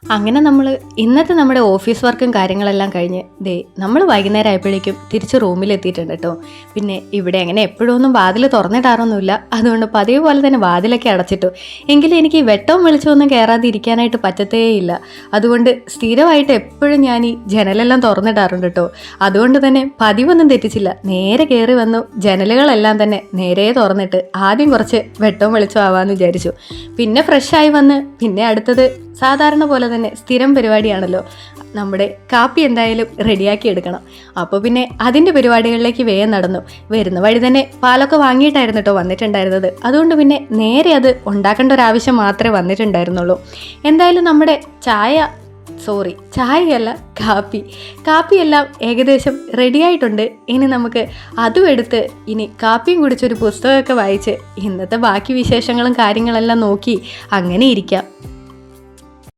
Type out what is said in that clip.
അങ്ങനെ നമ്മൾ ഇന്നത്തെ നമ്മുടെ ഓഫീസ് വർക്കും കാര്യങ്ങളെല്ലാം കഴിഞ്ഞ് നമ്മൾ വൈകുന്നേരം ആയപ്പോഴേക്കും തിരിച്ച് റൂമിലെത്തിയിട്ടുണ്ട് കേട്ടോ. പിന്നെ ഇവിടെ അങ്ങനെ എപ്പോഴും ഒന്നും വാതിൽ തുറന്നിടാറൊന്നുമില്ല, അതുകൊണ്ട് പതിവ് പോലെ തന്നെ വാതിലൊക്കെ അടച്ചിട്ടു. എങ്കിലും എനിക്ക് ഈ വെട്ടവും വെളിച്ചമൊന്നും കയറാതെ ഇരിക്കാനായിട്ട് പറ്റത്തേയില്ല. അതുകൊണ്ട് സ്ഥിരമായിട്ട് എപ്പോഴും ഞാൻ ഈ ജനലെല്ലാം തുറന്നിടാറുണ്ട് കേട്ടോ. അതുകൊണ്ട് തന്നെ പതിവൊന്നും തെറ്റിച്ചില്ല, നേരെ കയറി വന്നു ജനലുകളെല്ലാം തന്നെ നേരെ തുറന്നിട്ട് ആദ്യം കുറച്ച് വെട്ടവും വെളിച്ചവും ആവാമെന്ന് വിചാരിച്ചു. പിന്നെ ഫ്രഷായി വന്ന് പിന്നെ അടുത്തത് സാധാരണ പോലെ തന്നെ സ്ഥിരം പരിപാടിയാണല്ലോ, നമ്മുടെ കാപ്പി എന്തായാലും റെഡിയാക്കി എടുക്കണം. അപ്പോൾ പിന്നെ അതിൻ്റെ പരിപാടികളിലേക്ക് വേഗം നടന്നു. വരുന്ന വഴി തന്നെ പാലൊക്കെ വാങ്ങിയിട്ടായിരുന്നു കേട്ടോ വന്നിട്ടുണ്ടായിരുന്നത്. അതുകൊണ്ട് പിന്നെ നേരെ അത് ഉണ്ടാക്കേണ്ട ഒരാവശ്യം മാത്രമേ വന്നിട്ടുണ്ടായിരുന്നുള്ളൂ. എന്തായാലും നമ്മുടെ ചായയല്ല കാപ്പിയെല്ലാം ഏകദേശം റെഡിയായിട്ടുണ്ട്. ഇനി നമുക്ക് അതും എടുത്ത് ഇനി കാപ്പിയും കുടിച്ചൊരു പുസ്തകമൊക്കെ വായിച്ച് ഇന്നത്തെ ബാക്കി വിശേഷങ്ങളും കാര്യങ്ങളെല്ലാം നോക്കി അങ്ങനെ ഇരിക്കാം.